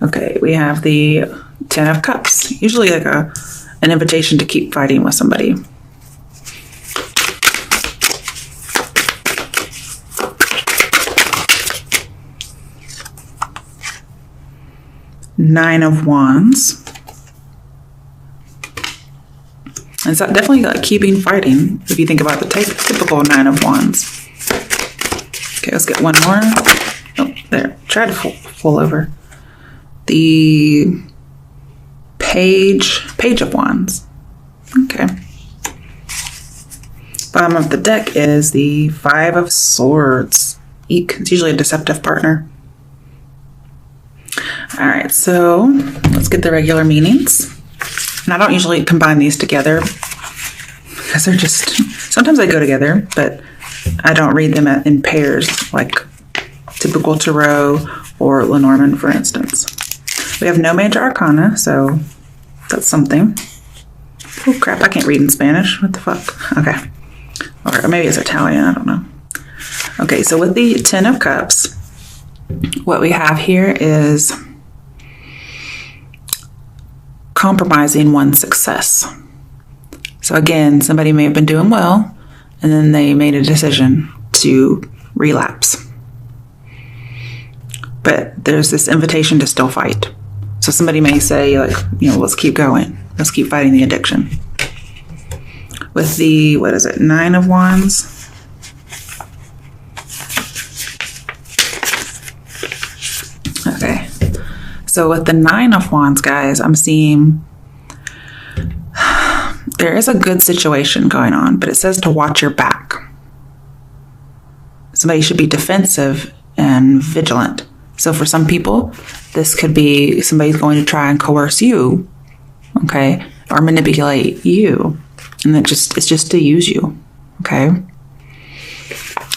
Okay, we have the Ten of Cups. Usually like an invitation to keep fighting with somebody. Nine of Wands. It's definitely like keeping fighting if you think about the typical Nine of Wands. Okay, let's get one more. Oh, there. Try to fall over. The Page of Wands. Okay. Bottom of the deck is the Five of Swords. Eek. It's usually a deceptive partner. All right, so let's get the regular meanings. And I don't usually combine these together because they're just, sometimes they go together, but I don't read them in pairs like typical Tarot or Lenormand, for instance. We have no major arcana, so that's something. Oh crap, I can't read in Spanish. What the fuck? Okay. Or maybe it's Italian, I don't know. Okay, so with the Ten of Cups, what we have here is compromising one's success. So again, somebody may have been doing well, and then they made a decision to relapse. But there's this invitation to still fight. So somebody may say, like, you know, let's keep going. Let's keep fighting the addiction. With the, what is it, Nine of Wands. Okay. So with the Nine of Wands, guys, I'm seeing there is a good situation going on, but it says to watch your back. Somebody should be defensive and vigilant. So for some people, this could be somebody's going to try and coerce you, okay, or manipulate you, and it's just to use you, okay?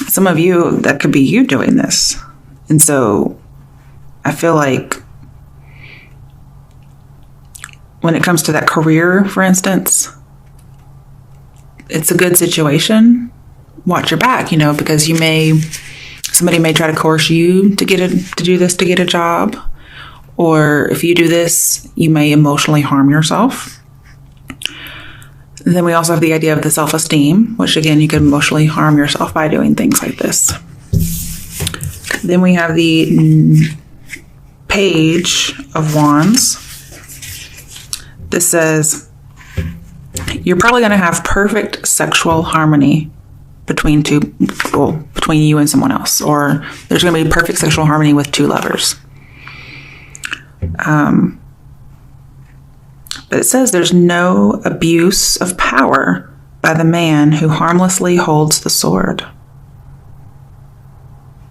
Some of you, that could be you doing this. And so I feel like when it comes to that career, for instance, it's a good situation. Watch your back, you know, because somebody may try to coerce you to get a job, or if you do this, you may emotionally harm yourself. And then we also have the idea of the self-esteem, which again, you can emotionally harm yourself by doing things like this. Then we have the Page of Wands. This says, you're probably going to have perfect sexual harmony between you and someone else, or there's going to be perfect sexual harmony with two lovers. But it says there's no abuse of power by the man who harmlessly holds the sword.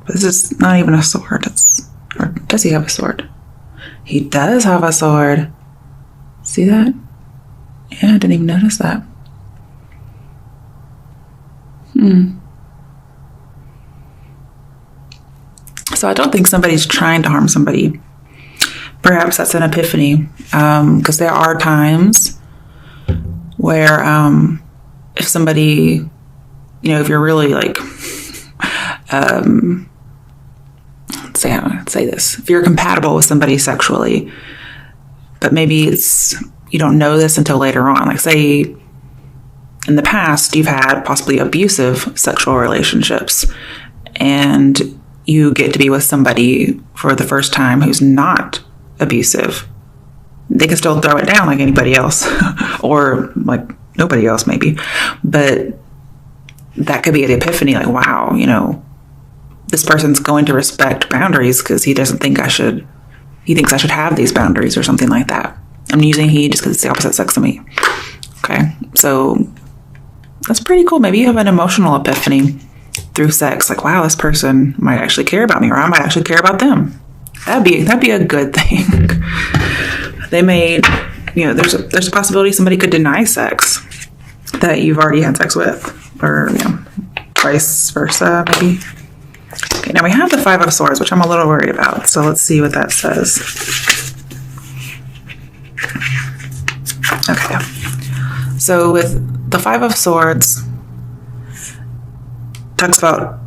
But this is not even a sword. Or does he have a sword? He does have a sword. See that? Yeah, I didn't even notice that. So I don't think somebody's trying to harm somebody. Perhaps that's an epiphany, because there are times where if somebody, you know, if you're really like, say this, if you're compatible with somebody sexually, but maybe you don't know this until later on. Like say in the past, you've had possibly abusive sexual relationships, and you get to be with somebody for the first time who's not abusive. They can still throw it down like anybody else or like nobody else maybe, but that could be an epiphany, like, wow, you know, this person's going to respect boundaries because he thinks I should have these boundaries or something like that. I'm using he just because it's the opposite sex of me. Okay, so that's pretty cool. Maybe you have an emotional epiphany through sex, like, wow, this person might actually care about me, or I might actually care about them. That'd be a good thing. They may, you know, there's a possibility somebody could deny sex that you've already had sex with, or, you know, vice versa, maybe. Okay, now we have the Five of Swords, which I'm a little worried about. So let's see what that says. Okay. So with the Five of Swords, talks about,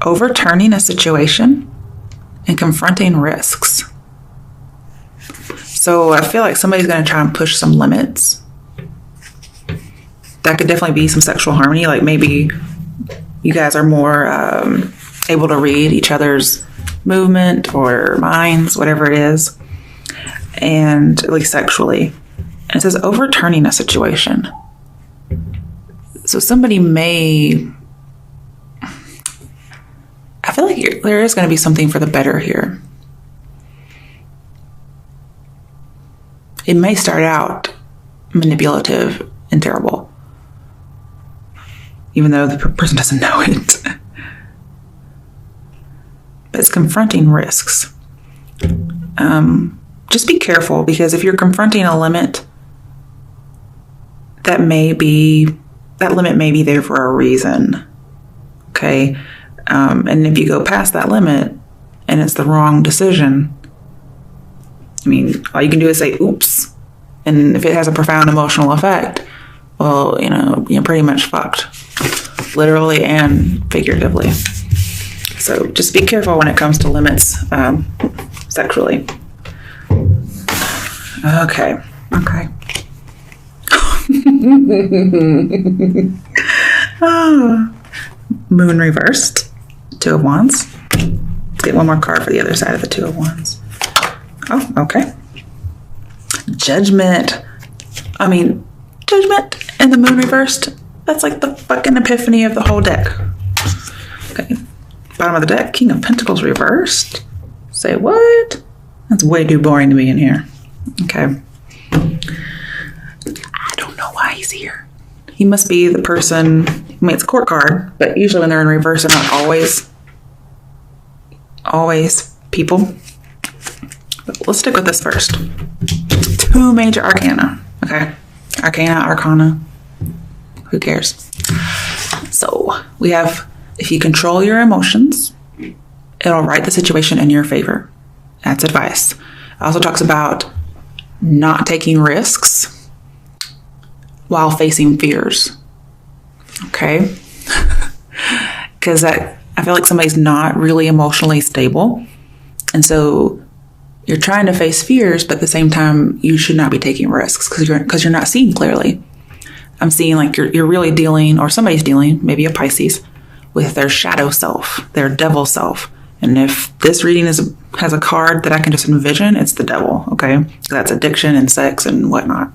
overturning a situation. and confronting risks. So I feel like somebody's going to try and push some limits. That could definitely be some sexual harmony. Like maybe you guys are more able to read each other's movement or minds, whatever it is, and at least sexually. And it says overturning a situation. So somebody may, I feel like there is going to be something for the better here. It may start out manipulative and terrible, even though the person doesn't know it. But it's confronting risks. Just be careful, because if you're confronting a limit, that limit may be there for a reason. Okay? And if you go past that limit and it's the wrong decision, I mean, all you can do is say, oops. And if it has a profound emotional effect, well, you're pretty much fucked. Literally and figuratively. So just be careful when it comes to limits sexually. Okay. Moon reversed. Two of Wands. Let's get one more card for the other side of the Two of Wands. Oh, okay. Judgment. Judgment and the Moon reversed. That's like the fucking epiphany of the whole deck. Okay. Bottom of the deck, King of Pentacles reversed. Say what? That's way too boring to be in here. Okay. I don't know why he's here. He must be the person, it's a court card, but usually when they're in reverse, they're not always people. But let's stick with this first. Two major arcana. Okay. Arcana. Who cares? So we have, if you control your emotions, it'll right the situation in your favor. That's advice. It also talks about not taking risks while facing fears. Okay? Because I feel like somebody's not really emotionally stable. And so you're trying to face fears, but at the same time, you should not be taking risks because you're not seeing clearly. I'm seeing like you're really dealing, or somebody's dealing, maybe a Pisces, with their shadow self, their devil self. And if this reading has a card that I can just envision, it's the devil, okay? That's addiction and sex and whatnot.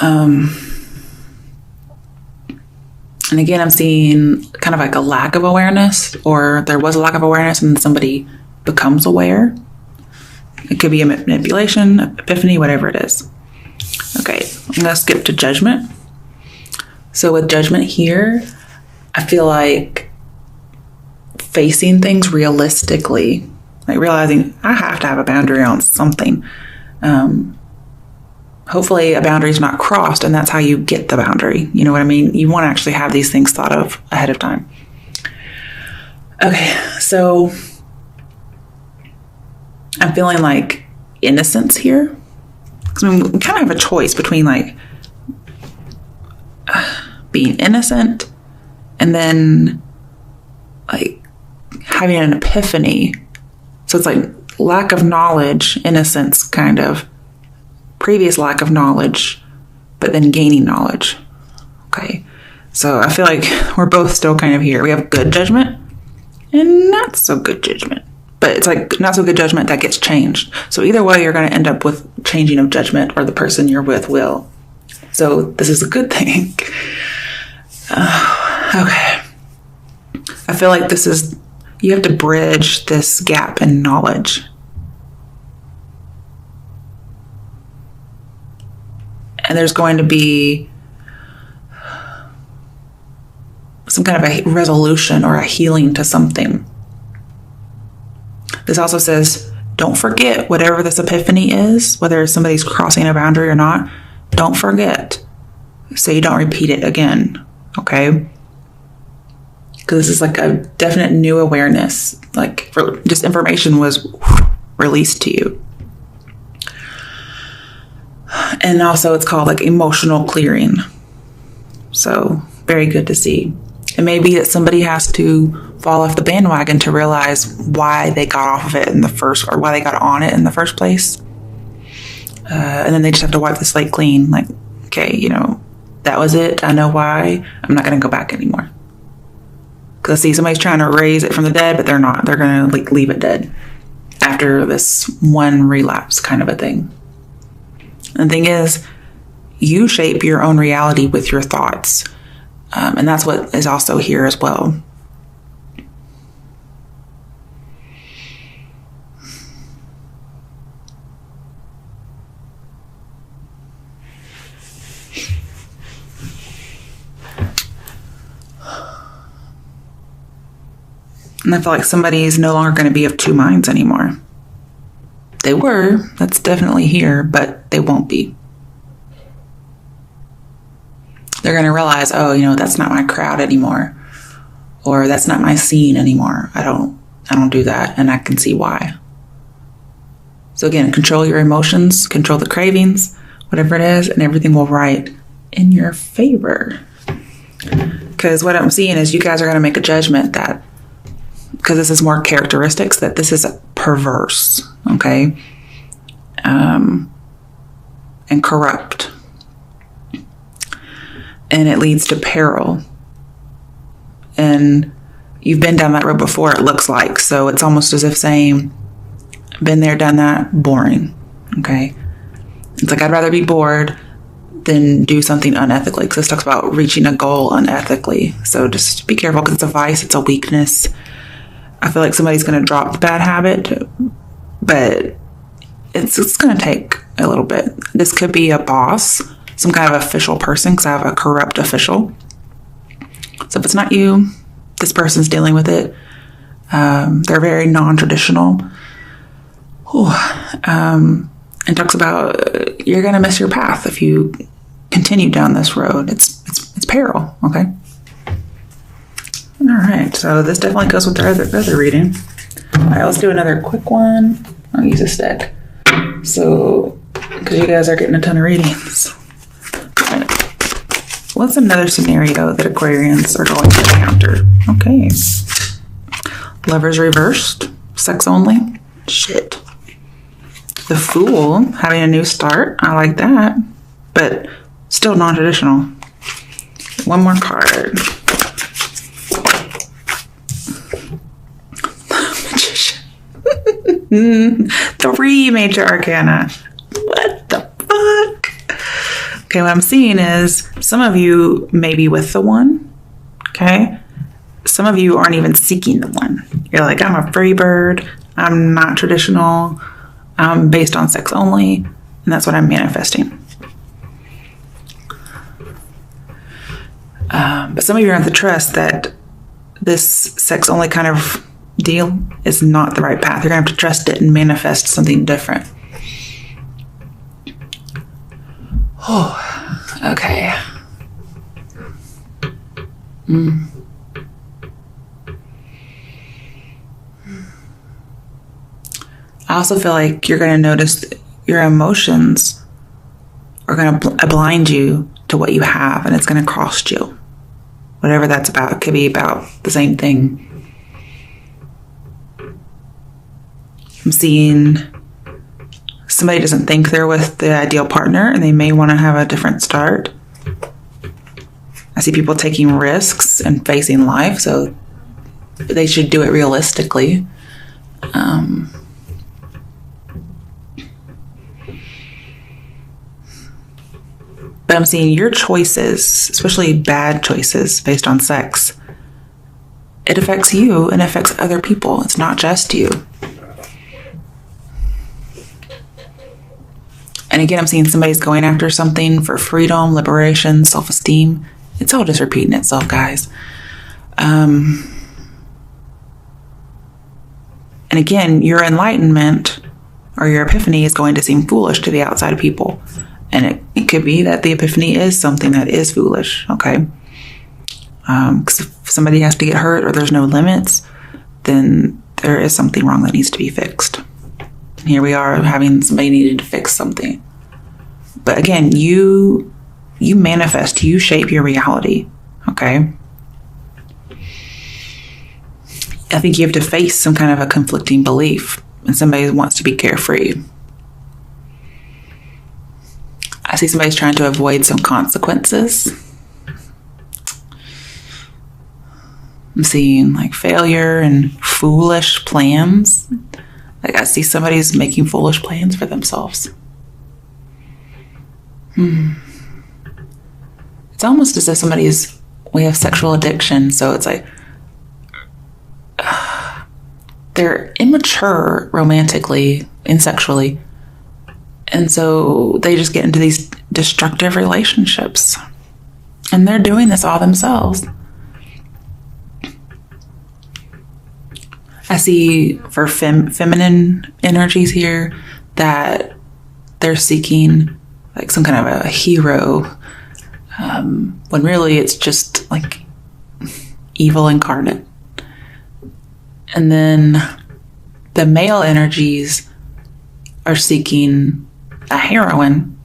And again, I'm seeing kind of like a lack of awareness, or there was a lack of awareness and somebody becomes aware. It could be a manipulation, epiphany, whatever it is. Okay, I'm going to skip to Judgment. So with Judgment here, I feel like facing things realistically, like realizing I have to have a boundary on something. Hopefully a boundary is not crossed, and that's how you get the boundary. You know what I mean? You want to actually have these things thought of ahead of time. Okay, so I'm feeling like innocence here. Because we kind of have a choice between like being innocent and then like having an epiphany. So it's like lack of knowledge, innocence, kind of previous lack of knowledge, but then gaining knowledge. Okay. So I feel like we're both still kind of here. We have good judgment and not so good judgment. But it's like not so good judgment that gets changed. So either way, you're going to end up with changing of judgment, or the person you're with will. So this is a good thing. Okay. I feel like you have to bridge this gap in knowledge. And there's going to be some kind of a resolution or a healing to something. This also says, don't forget whatever this epiphany is, whether somebody's crossing a boundary or not, don't forget. So you don't repeat it again, okay? Because this is like a definite new awareness, like just information was released to you. And also it's called like emotional clearing. So very good to see. It may be that somebody has to fall off the bandwagon to realize why they got off of it in the first, or why they got on it in the first place. And then they just have to wipe the slate clean. Like, okay, you know, that was it. I know why. I'm not going to go back anymore. Because I see somebody's trying to raise it from the dead, but they're not. They're going to like leave it dead after this one relapse kind of a thing. And the thing is, you shape your own reality with your thoughts. And that's what is also here as well. And I feel like somebody's no longer going to be of two minds anymore. They were, that's definitely here, but they won't be. They're going to realize, oh, you know, that's not my crowd anymore. Or that's not my scene anymore. I don't do that, and I can see why. So again, control your emotions, control the cravings, whatever it is, and everything will write in your favor. Because what I'm seeing is you guys are going to make a judgment that, because this is more characteristics, that this is perverse, okay? And corrupt. And it leads to peril. And you've been down that road before, it looks like. So it's almost as if saying, been there, done that, boring, okay? It's like, I'd rather be bored than do something unethically. Because this talks about reaching a goal unethically. So just be careful, because it's a vice, it's a weakness. I feel like somebody's going to drop the bad habit, but it's going to take a little bit. This could be a boss, some kind of official person, because I have a corrupt official. So if it's not you, this person's dealing with it. They're very non-traditional. And talks about you're going to miss your path if you continue down this road. It's peril, okay? All right, so this definitely goes with the other reading. All right, let's do another quick one. I'll use a stick. So, because you guys are getting a ton of readings. All right. What's another scenario that Aquarians are going to encounter? Okay. Lovers reversed. Sex only. Shit. The Fool. Having a new start. I like that. But still non-traditional. One more card. Magician. 3 major arcana. What the fuck? Okay, what I'm seeing is some of you may be with the one. Okay? Some of you aren't even seeking the one. You're like, I'm a free bird. I'm not traditional. I'm based on sex only. And that's what I'm manifesting. But some of you are in the trust that this sex only kind of deal is not the right path. You're going to have to trust it and manifest something different. Oh, okay. I also feel like you're going to notice your emotions are going to blind you to what you have, and it's going to cost you. Whatever that's about. It could be about the same thing. I'm seeing somebody doesn't think they're with the ideal partner, and they may want to have a different start. I see people taking risks and facing life, so they should do it realistically. But I'm seeing your choices, especially bad choices based on sex, it affects you and affects other people. It's not just you. And again, I'm seeing somebody's going after something for freedom, liberation, self-esteem. It's all just repeating itself, guys. And again, your enlightenment or your epiphany is going to seem foolish to the outside of people. And it could be that the epiphany is something that is foolish, okay? Because if somebody has to get hurt or there's no limits, then there is something wrong that needs to be fixed. And here we are having somebody needed to fix something. But again, you manifest, you shape your reality, okay? I think you have to face some kind of a conflicting belief, and somebody wants to be carefree. I see somebody's trying to avoid some consequences. I'm seeing like failure and foolish plans. Like I see somebody's making foolish plans for themselves. It's almost as if we have sexual addiction. So it's like they're immature romantically and sexually. And so they just get into these destructive relationships. And they're doing this all themselves. I see for feminine energies here that they're seeking like some kind of a hero, when really it's just like evil incarnate. And then the male energies are seeking a heroine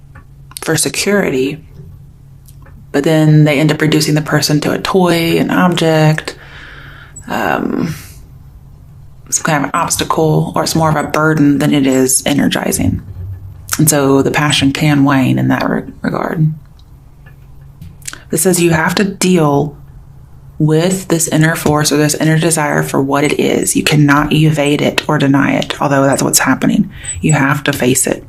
for security, but then they end up reducing the person to a toy, an object, some kind of an obstacle, or it's more of a burden than it is energizing. And so the passion can wane in that regard. It says you have to deal with this inner force or this inner desire for what it is. You cannot evade it or deny it, although that's what's happening. You have to face it.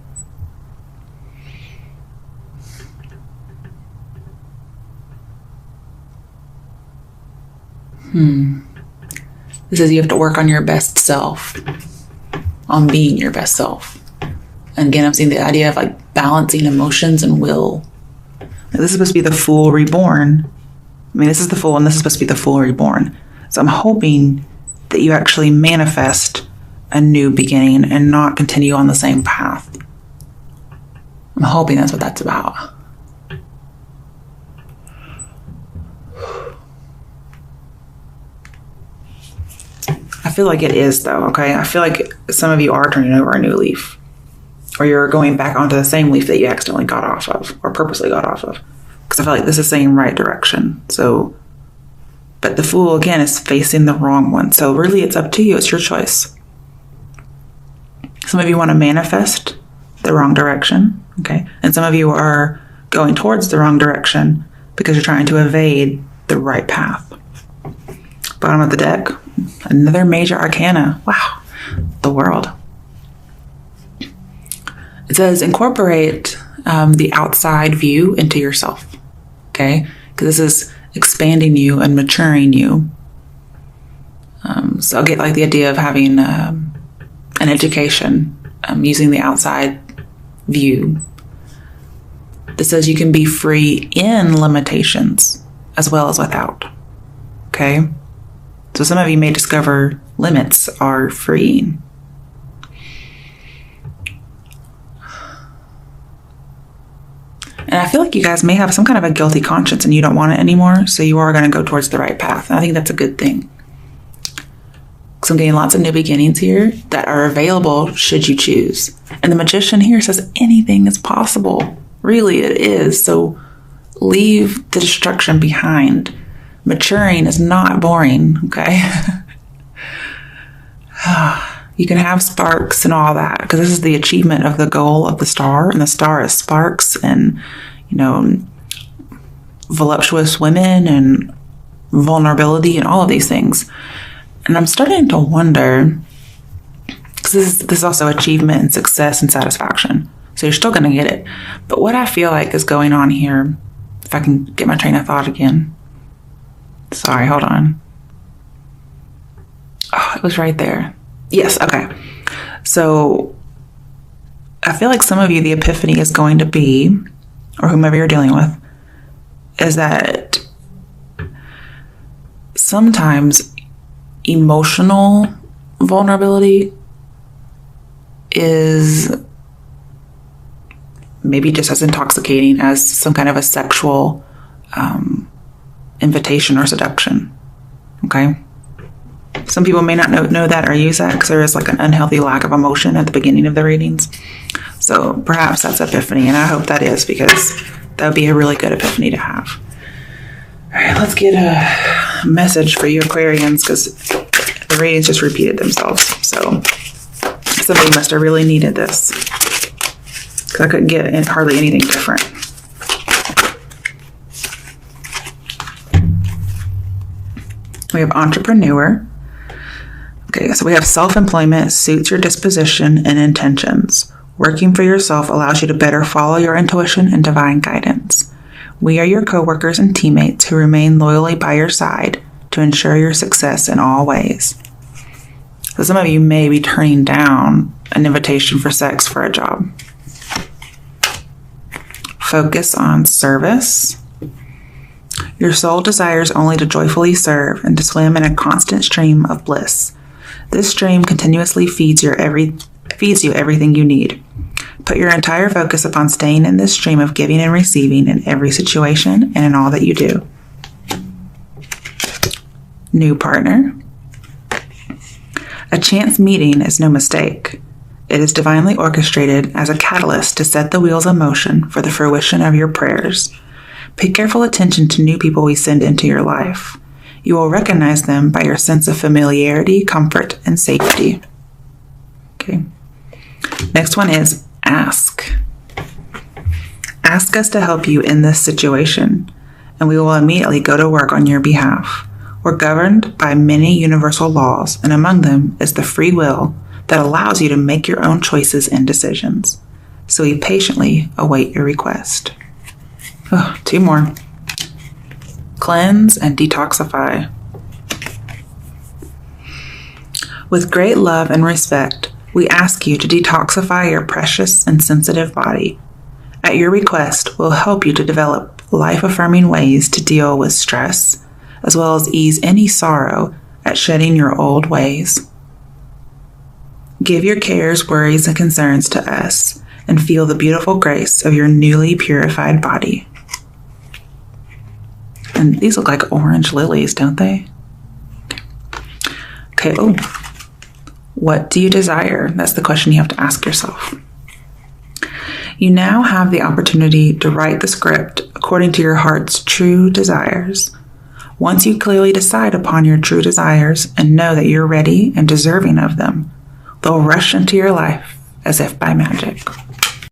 It says you have to work on your best self, on being your best self. And again, I'm seeing the idea of like balancing emotions and will. Now, this is supposed to be the Fool reborn. I mean, this is the Fool, and this is supposed to be the Fool reborn. So I'm hoping that you actually manifest a new beginning and not continue on the same path. I'm hoping that's what that's about. I feel like it is, though, okay? I feel like some of you are turning over a new leaf. Or you're going back onto the same leaf that you accidentally got off of, or purposely got off of. Because I feel like this is saying right direction. So, but the Fool, again, is facing the wrong one. So really, it's up to you. It's your choice. Some of you want to manifest the wrong direction, okay? And some of you are going towards the wrong direction because you're trying to evade the right path. Bottom of the deck, another major arcana. Wow, the World. It says incorporate the outside view into yourself, okay? Because this is expanding you and maturing you. So I'll get like the idea of having an education, using the outside view. This says you can be free in limitations as well as without, okay? So some of you may discover limits are freeing. And I feel like you guys may have some kind of a guilty conscience and you don't want it anymore, so you are going to go towards the right path. And I think that's a good thing. So I'm getting lots of new beginnings here that are available should you choose. And the Magician here says anything is possible. Really, it is. So leave the destruction behind. Maturing is not boring, okay? You can have sparks and all that, because this is the achievement of the goal of the star, and the star is sparks and, you know, voluptuous women and vulnerability and all of these things. And I'm starting to wonder, because this is also achievement and success and satisfaction, so you're still going to get it. But what I feel like is going on here, if I can get my train of thought again. Sorry, hold on. Oh, it was right there. Yes, okay. So I feel like some of you, the epiphany is going to be, or whomever you're dealing with, is that sometimes emotional vulnerability is maybe just as intoxicating as some kind of a sexual invitation or seduction, okay? Some people may not know that or use that because there is like an unhealthy lack of emotion at the beginning of the readings. So perhaps that's epiphany, and I hope that is, because that would be a really good epiphany to have. All right, let's get a message for you Aquarians, because the readings just repeated themselves. So somebody must have really needed this, because I couldn't get hardly anything different. We have entrepreneur. Okay, so we have self-employment suits your disposition and intentions. Working for yourself allows you to better follow your intuition and divine guidance. We are your coworkers and teammates who remain loyally by your side to ensure your success in all ways. So some of you may be turning down an invitation for sex for a job. Focus on service. Your soul desires only to joyfully serve and to swim in a constant stream of bliss. This stream continuously feeds you everything you need. Put your entire focus upon staying in this stream of giving and receiving in every situation and in all that you do. New partner. A chance meeting is no mistake. It is divinely orchestrated as a catalyst to set the wheels in motion for the fruition of your prayers. Pay careful attention to new people we send into your life. You will recognize them by your sense of familiarity, comfort, and safety. Okay. Next one is ask. Ask us to help you in this situation, and we will immediately go to work on your behalf. We're governed by many universal laws, and among them is the free will that allows you to make your own choices and decisions. So we patiently await your request. Oh, 2 more. Cleanse and detoxify. With great love and respect, we ask you to detoxify your precious and sensitive body. At your request, we'll help you to develop life-affirming ways to deal with stress, as well as ease any sorrow at shedding your old ways. Give your cares, worries, and concerns to us, and feel the beautiful grace of your newly purified body. And these look like orange lilies, don't they? Okay, what do you desire? That's the question you have to ask yourself. You now have the opportunity to write the script according to your heart's true desires. Once you clearly decide upon your true desires and know that you're ready and deserving of them, they'll rush into your life as if by magic.